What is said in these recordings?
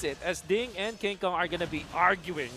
it, as Ding and King Kong are going to be arguing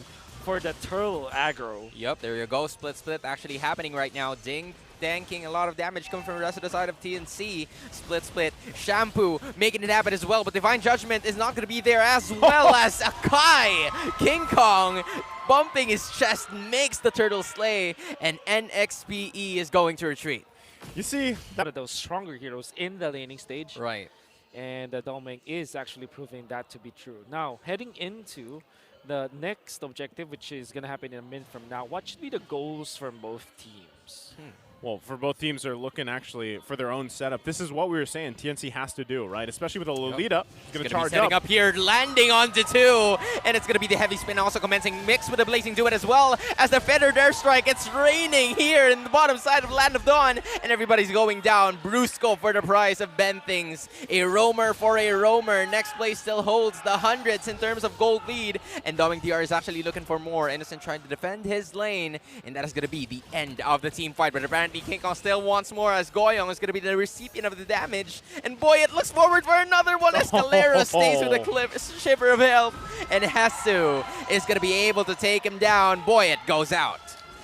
for the turtle aggro. Yep, there you go. Split actually happening right now. Ding tanking a lot of damage coming from the rest of the side of TNC. Split. Shampoo making it happen as well, but Divine Judgment is not going to be there, as well as 𝚑𝚘. King Kong bumping his chest makes the turtle slay, and NXPE is going to retreat. You see, One of those stronger heroes in the laning stage. Right. And Domeng is actually proving that to be true. Now, heading into the next objective, which is going to happen in a minute from now, what should be the goals from both teams? well, for both teams, they're looking actually for their own setup. This is what we were saying TNC has to do, right? Especially with a Lolita. He's going to charge setting up here, landing onto two. And it's going to be the heavy spin also commencing, mixed with the blazing duet as well as the feathered airstrike. It's raining here in the bottom side of Land of Dawn. And everybody's going down. Brusco for the price of Benthings. A roamer for a roamer. Next place still holds the hundreds in terms of gold lead. And Domeng DR is actually looking for more. Innocent trying to defend his lane. And that is going to be the end of the team fight. But apparently King Kong still wants more, as 𝚑𝚘𝚘 is going to be the recipient of the damage. And boy, it looks forward for another one. 𝚑𝚘𝚘𝚏 stays with a shiver of health. And 𝚑𝚘𝚘 is going to be able to take him down. Boy, it goes out.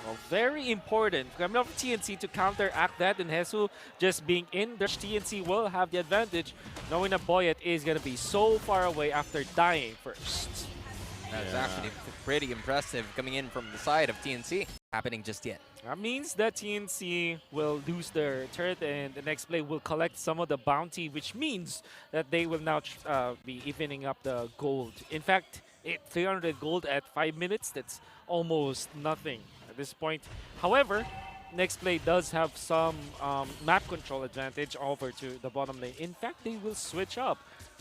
Well, very important coming up for TNC to counteract that, and 𝚑𝚘𝚘 just being in there. TNC will have the advantage, knowing that 𝚑𝚘𝚘 is going to be so far away after dying first. That's actually pretty impressive coming in from the side of TNC. Happening just yet. That means that TNC will lose their turret, and the next play will collect some of the bounty, which means that they will now be evening up the gold. In fact, 300 gold at 5 minutes, that's almost nothing at this point. However, next play does have some map control advantage over to the bottom lane. In fact, they will switch up.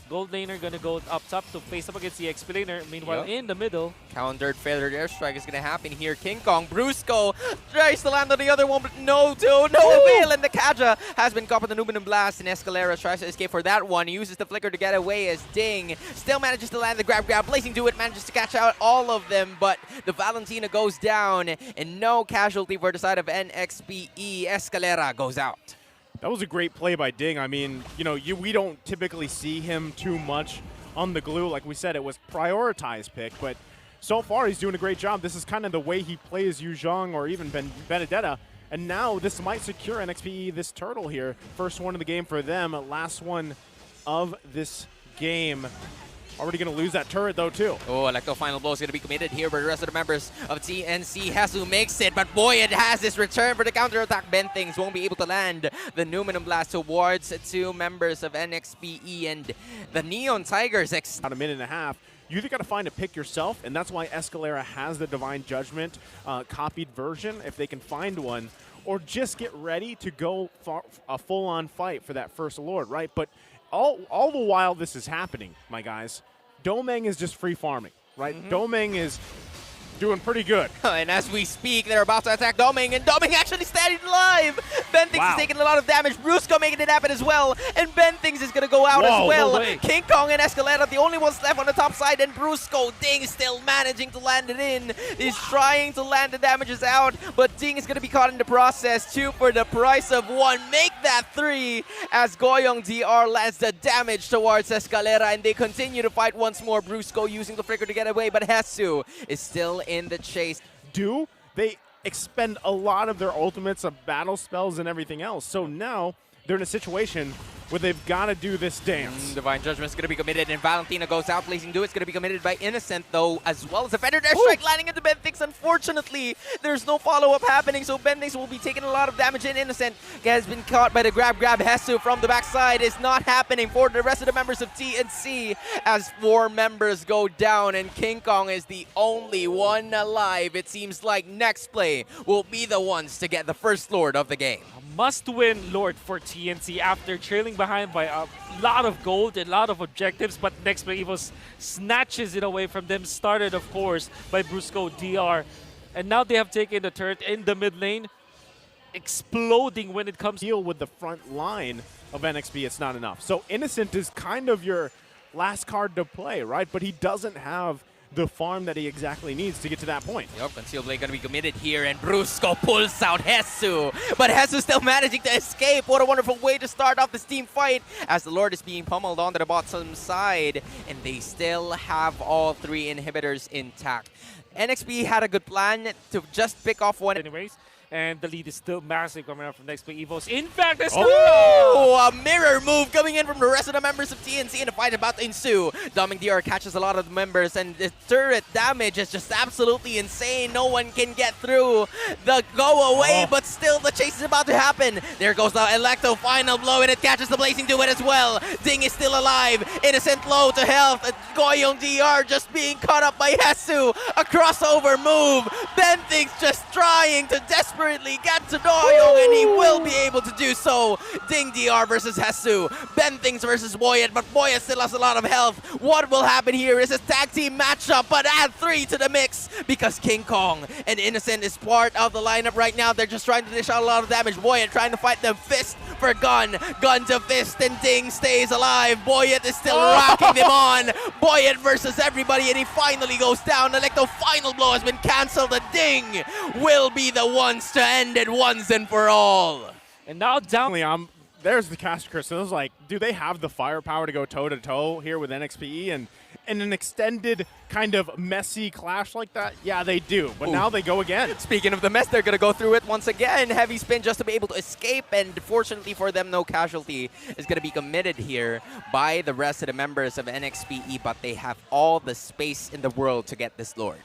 Gold laner gonna go up top to face up against the XP laner. Meanwhile, in the middle, countered feathered airstrike is gonna happen here. King Kong, Brusco tries to land on the other one, but no avail. And the Kaja has been caught with the Numinum Blast, and 𝚑𝚘𝚘 tries to escape for that one. He uses the flicker to get away as Ding still manages to land the grab. Blazing Duet manages to catch out all of them, but the Valentina goes down, and no casualty for the side of NXPE. 𝚑𝚘𝚘𝚏 goes out. That was a great play by Ding. I mean, you know, we don't typically see him too much on the glue. Like we said, it was prioritized pick, but so far he's doing a great job. This is kind of the way he plays Yu Zhong or even Benedetta. And now this might secure NXPE this turtle here. First one of the game for them, last one of this game. Already going to lose that turret, though, too. Oh, Electro final blow is going to be committed here by the rest of the members of TNC. 𝚑𝚘𝚘 makes it, but boy, it has this return for the counterattack. Benthings won't be able to land the Numinum Blast towards two members of NXPE, and the Neon Tigers. About a minute and a half. You either got to find a pick yourself, and that's why 𝚑𝚘𝚘𝚏 has the Divine Judgment copied version, if they can find one, or just get ready to go for a full-on fight for that first Lord, right? But all the while this is happening, my guys, Domeng is just free farming, right? Domeng is doing pretty good. And as we speak, they're about to attack Domeng, and Domeng actually standing alive. Benthings is taking a lot of damage. Brusco making it happen as well, and Benthings is going to go out as well. No way. King Kong and 𝚑𝚘𝚘𝚏, the only ones left on the top side, and Brusco, Ding still managing to land it in. He's trying to land the damages out, but Ding is going to be caught in the process. 2 for the price of 1. Make that 3 as 𝚑𝚘𝚘𝚏 DR lands the damage towards 𝚑𝚘𝚘𝚏, and they continue to fight once more. Brusco using the flicker to get away, but 𝚑𝚘𝚘 is still in the chase. They expend a lot of their ultimates of battle spells and everything else. So now they're in a situation where they've got to do this dance. Divine Judgment is going to be committed, and Valentina goes out. Blazing Duet is going to be committed by Innocent, though, as well as a feathered airstrike landing into Benthings. Unfortunately, there's no follow-up happening, so Benthings will be taking a lot of damage, and Innocent has been caught by the grab. 𝚑𝚘𝚘𝚏 from the backside is not happening for the rest of the members of TNC, as 4 members go down, and King Kong is the only one alive. It seems like next play will be the ones to get the first Lord of the game. must-win Lord for TNC after trailing behind by a lot of gold and a lot of objectives, but next play Evos snatches it away from them, started of course by Brusco DR, and now they have taken the turret in the mid lane, exploding when it comes deal with the front line of NXP. It's not enough. So Innocent is kind of your last card to play, right? But he doesn't have the farm that he exactly needs to get to that point. Yup, Concealed Blade gonna be committed here, and 𝙼𝚎 pulls out 𝚑𝚎. But 𝚑𝚎 still managing to escape. What a wonderful way to start off this team fight, as the Lord is being pummeled onto the bottom side, and they still have all three inhibitors intact. NXP had a good plan to just pick off one. Anyways, and the lead is still massive coming out from next play EVOS. In fact, there's Oh, a mirror move coming in from the rest of the members of TNC, and a fight about to ensue. 𝚑𝚘𝚖𝚎 catches a lot of the members, and the turret damage is just absolutely insane. No one can get through the go away, but still the chase is about to happen. There goes the Electo final blow, and it catches the Blazing Duet as well. Ding is still alive. Innocent low to health. 𝚖𝚘𝚘𝚗 just being caught up by 𝚑𝚎. A crossover move. Benthink's just trying to desperately get to 𝚖𝚘𝚘, and he will be able to do so. Ding DR versus 𝚑𝚎. Benthinks versus 𝚑𝚘𝚘, but 𝚑𝚘𝚘 still has a lot of health. What will happen here is a tag team matchup, but add 3 to the mix because King Kong and Innocent is part of the lineup right now. They're just trying to dish out a lot of damage. 𝚑𝚘𝚘 trying to fight them fist for gun. Gun to fist, and Ding stays alive. 𝚑𝚘𝚘 is still rocking them on. 𝚑𝚘𝚘 versus everybody, and he finally goes down. Electo final blow has been cancelled. The Ding will be the ones to end it once and for all. And now down. There's the caster curse. So it was like, do they have the firepower to go toe-to-toe here with NXPE? And in an extended kind of messy clash like that, yeah, they do. But now they go again. Speaking of the mess, they're going to go through it once again. Heavy spin just to be able to escape, and fortunately for them, no casualty is going to be committed here by the rest of the members of NXPE, but they have all the space in the world to get this Lord.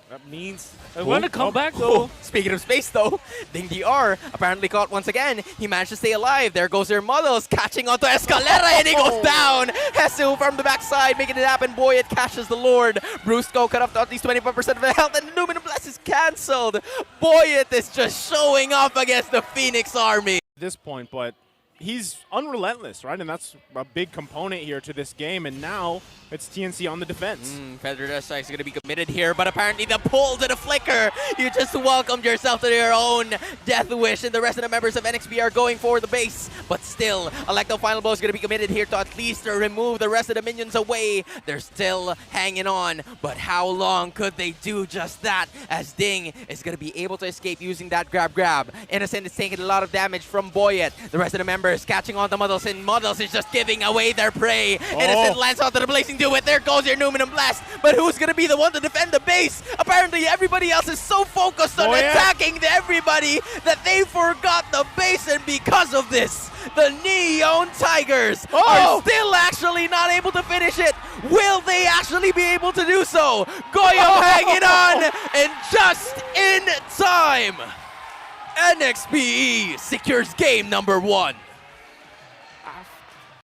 That means I want to come back though. Speaking of space though, Ding DR apparently caught once again. He managed to stay alive. There goes their models catching onto Escalera, and he goes down. 𝚑𝚎 from the backside making it happen. 𝚑𝚘𝚘 catches the Lord. 𝙼𝚎 cut off to at least 25% of the health, and Luminous Blast is cancelled. 𝚑𝚘𝚘 is just showing off against the Phoenix Army. At this point, but he's unrelentless, right? And that's a big component here to this game. And now it's TNC on the defense. Predator Strike is going to be committed here, but apparently the pull to the flicker. You just welcomed yourself to your own death wish, and the rest of the members of NXP are going for the base. But still, Electo final blow is going to be committed here to at least remove the rest of the minions away. They're still hanging on, but how long could they do just that? As Ding is going to be able to escape using that grab. Innocent is taking a lot of damage from 𝚑𝚘𝚘. The rest of the members catching on to Muddles, and Muddles is just giving away their prey. Innocent lands onto the Blazing Duet. There goes your Luminous Blast, but who's going to be the one to defend the base? Apparently everybody else is so focused on attacking everybody that they forgot the base, and because of this, the Neon Tigers are still actually not able to finish it. Will they actually be able to do so? 𝚑𝚘𝚘 hanging on, and just in time, NXPE secures game number 1.